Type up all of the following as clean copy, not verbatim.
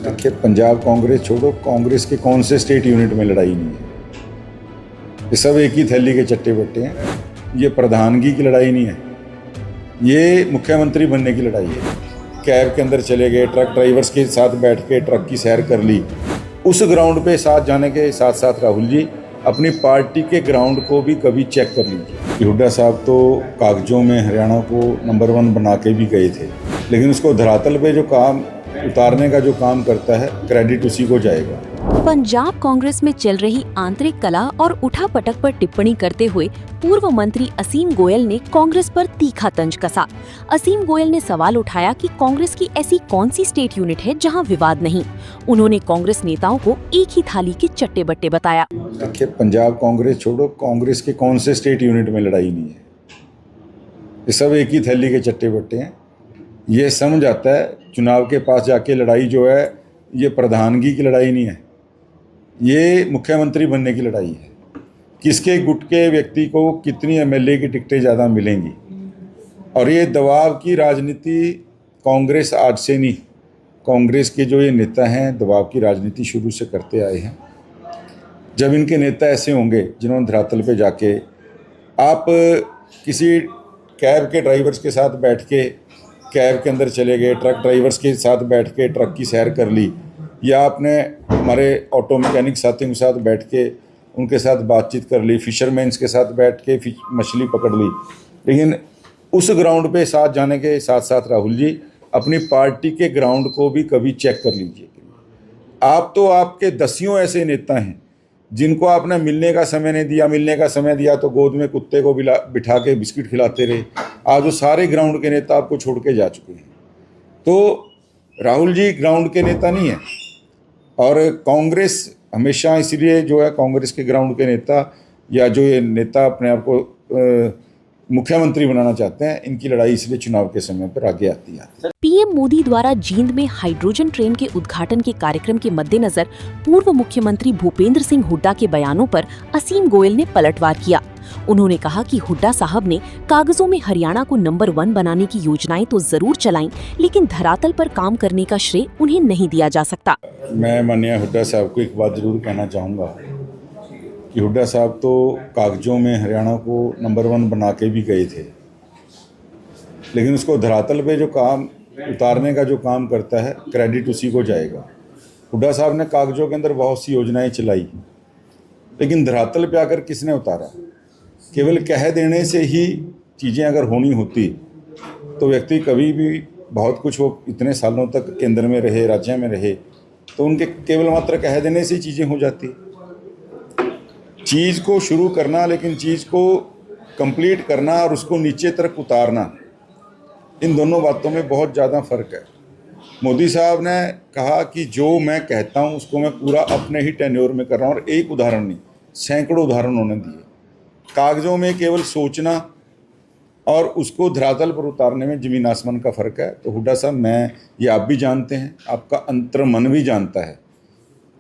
देखिए, पंजाब कांग्रेस छोड़ो, कांग्रेस के कौन से स्टेट यूनिट में लड़ाई नहीं है। ये सब एक ही थैली के चट्टे बट्टे हैं। ये प्रधानगी की लड़ाई नहीं है, ये मुख्यमंत्री बनने की लड़ाई है। कैब के अंदर चले गए, ट्रक ड्राइवर्स के साथ बैठ के ट्रक की सैर कर ली। उस ग्राउंड पे साथ जाने के साथ साथ राहुल जी अपनी पार्टी के ग्राउंड को भी कभी चेक कर लीजिए। हुड्डा साहब तो कागजों में हरियाणा को नंबर 1 बना के भी गए थे, लेकिन उसको धरातल पे जो काम उतारने का जो काम करता है, क्रेडिट उसी को जाएगा। पंजाब कांग्रेस में चल रही आंतरिक कलह और उठापटक पर टिप्पणी करते हुए पूर्व मंत्री असीम गोयल ने कांग्रेस पर तीखा तंज कसा। असीम गोयल ने सवाल उठाया कि कांग्रेस की ऐसी कौन सी स्टेट यूनिट है जहां विवाद नहीं। उन्होंने कांग्रेस नेताओं को एक ही थाली के चट्टे बट्टे बताया। देखिए, पंजाब कांग्रेस छोड़ो, कांग्रेस के कौन से स्टेट यूनिट में लड़ाई नहीं है। ये सब एक ही थैली के चट्टे बट्टे हैं। ये समझ आता है चुनाव के पास जाके लड़ाई जो है, ये प्रधानगी की लड़ाई नहीं है, ये मुख्यमंत्री बनने की लड़ाई है। किसके गुट के व्यक्ति को कितनी एमएलए की टिकटें ज़्यादा मिलेंगी, और ये दबाव की राजनीति कांग्रेस आज से नहीं, कांग्रेस के जो ये नेता हैं दबाव की राजनीति शुरू से करते आए हैं। जब इनके नेता ऐसे होंगे जिन्होंने धरातल पे जाके, आप किसी कैब के ड्राइवर्स के साथ बैठ के कैब के अंदर चले गए, ट्रक ड्राइवर्स के साथ बैठ के ट्रक की सैर कर ली, या आपने हमारे ऑटो मैकेनिक साथियों के साथ बैठ के उनके साथ बातचीत कर ली, फिशरमैन्स के साथ बैठ के मछली पकड़ ली, लेकिन उस ग्राउंड पे साथ जाने के साथ साथ राहुल जी अपनी पार्टी के ग्राउंड को भी कभी चेक कर लीजिए। आप तो आपके दसियों ऐसे नेता हैं जिनको आपने मिलने का समय नहीं दिया, मिलने का समय दिया तो गोद में कुत्ते को बिठा के बिस्किट खिलाते रहे। आज वो सारे ग्राउंड के नेता आपको छोड़ के जा चुके हैं। तो राहुल जी ग्राउंड के नेता नहीं है, और कांग्रेस हमेशा इसलिए जो है कांग्रेस के ग्राउंड के नेता, या जो ये नेता अपने आप को मुख्यमंत्री बनाना चाहते हैं, इनकी लड़ाई इसलिए चुनाव के समय पर आगे आती है। पीएम मोदी द्वारा जींद में हाइड्रोजन ट्रेन के उद्घाटन के कार्यक्रम के मद्देनजर पूर्व मुख्यमंत्री भूपेंद्र सिंह हुड्डा के बयानों पर असीम गोयल ने पलटवार किया। उन्होंने कहा कि हुड्डा साहब ने कागजों में हरियाणा को नंबर 1 बनाने की योजनाएं तो जरूर चलाईं, लेकिन धरातल पर काम करने का श्रेय उन्हें नहीं दिया जा सकता। मैं माननीय हुड्डा साहब को एक बात जरूर कहना चाहूँगा कि हुड्डा साहब तो कागजों में हरियाणा को नंबर 1 बना के भी गए थे, लेकिन उसको धरातल पे जो काम उतारने का जो काम करता है, क्रेडिट उसी को जाएगा। हुड्डा साहब ने कागजों के अंदर बहुत सी योजनाएं चलाई, लेकिन धरातल पे आकर किसने उतारा? केवल कह देने से ही चीज़ें अगर होनी होती तो व्यक्ति कभी भी बहुत कुछ, वो इतने सालों तक केंद्र में रहे, राज्य में रहे, तो उनके केवल मात्र कह देने से ही चीज़ें हो जाती। चीज़ को शुरू करना, लेकिन चीज़ को कंप्लीट करना और उसको नीचे तक उतारना, इन दोनों बातों में बहुत ज़्यादा फ़र्क है। मोदी साहब ने कहा कि जो मैं कहता हूँ उसको मैं पूरा अपने ही टेन्योर में कर रहा हूँ, और एक उदाहरण नहीं, सैकड़ों उदाहरण उन्होंने दिए। कागज़ों में केवल सोचना और उसको धरातल पर उतारने में ज़मीन आसमान का फ़र्क है। तो हुड्डा साहब, मैं ये आप भी जानते हैं, आपका अंतर्मन भी जानता है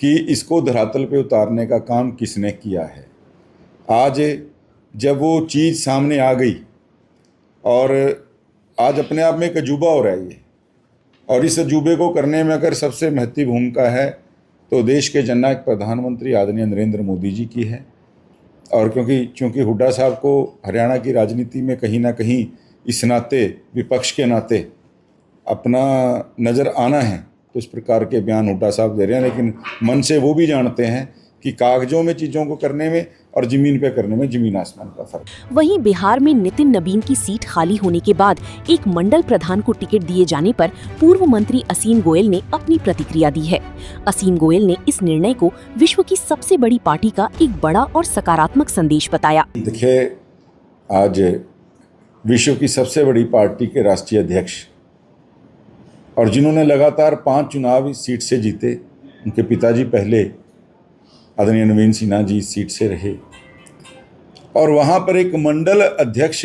कि इसको धरातल पे उतारने का काम किसने किया है। आज जब वो चीज़ सामने आ गई, और आज अपने आप में एक अजूबा हो रहा है ये, और इस अजूबे को करने में अगर सबसे महत्वपूर्ण भूमिका है तो देश के जननायक प्रधानमंत्री आदरणीय नरेंद्र मोदी जी की है। और क्योंकि हुड्डा साहब को हरियाणा की राजनीति में कहीं ना कहीं इस नाते, विपक्ष के नाते अपना नज़र आना है, तो इस प्रकार के बयान हुड्डा साहब दे रहे हैं, लेकिन मन से वो भी जानते हैं कि कागजों में चीज़ों को करने में और ज़मीन पे करने में ज़मीन आसमान का फर्क। वहीं बिहार में नितिन नबीन की सीट खाली होने के बाद एक मंडल प्रधान को टिकट दिए जाने पर पूर्व मंत्री असीम गोयल ने अपनी प्रतिक्रिया दी है। असीम गोयल ने इस निर्णय को विश्व की सबसे बड़ी पार्टी का एक बड़ा और सकारात्मक संदेश बताया। देखिए, आज विश्व की सबसे बड़ी पार्टी के राष्ट्रीय अध्यक्ष, और जिन्होंने लगातार 5 चुनाव इस सीट से जीते, उनके पिताजी पहले आदरणीय नवीन सिन्हा जी इस सीट से रहे, और वहाँ पर एक मंडल अध्यक्ष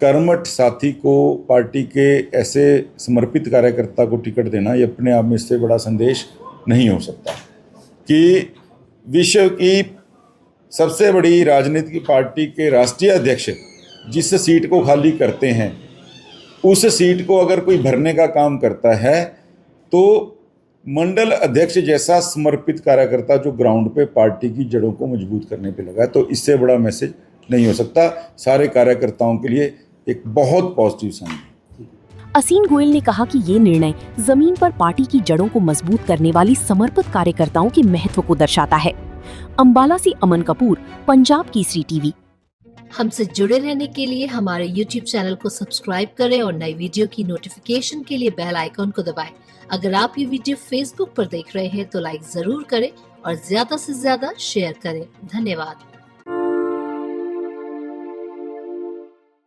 कर्मठ साथी को, पार्टी के ऐसे समर्पित कार्यकर्ता को टिकट देना, ये अपने आप में इससे बड़ा संदेश नहीं हो सकता कि विश्व की सबसे बड़ी राजनीतिक पार्टी के राष्ट्रीय अध्यक्ष जिस सीट को खाली करते हैं, उस सीट को अगर कोई भरने का काम करता है तो मंडल अध्यक्ष जैसा समर्पित कार्यकर्ता जो ग्राउंड पे पार्टी की जड़ों को मजबूत करने पे लगा है, तो इससे बड़ा मैसेज नहीं हो सकता। सारे कार्यकर्ताओं के लिए एक बहुत पॉजिटिव साइन है। असीम गोयल ने कहा कि ये निर्णय जमीन पर पार्टी की जड़ों को मजबूत करने वाली समर्पित कार्यकर्ताओं के महत्व को दर्शाता है। अंबाला से अमन कपूर, पंजाब केसरी टीवी। हमसे जुड़े रहने के लिए हमारे YouTube चैनल को सब्सक्राइब करें और नई वीडियो की नोटिफिकेशन के लिए बेल आइकॉन को दबाएं। अगर आप ये वीडियो Facebook पर देख रहे हैं तो लाइक जरूर करें और ज्यादा से ज्यादा शेयर करें। धन्यवाद।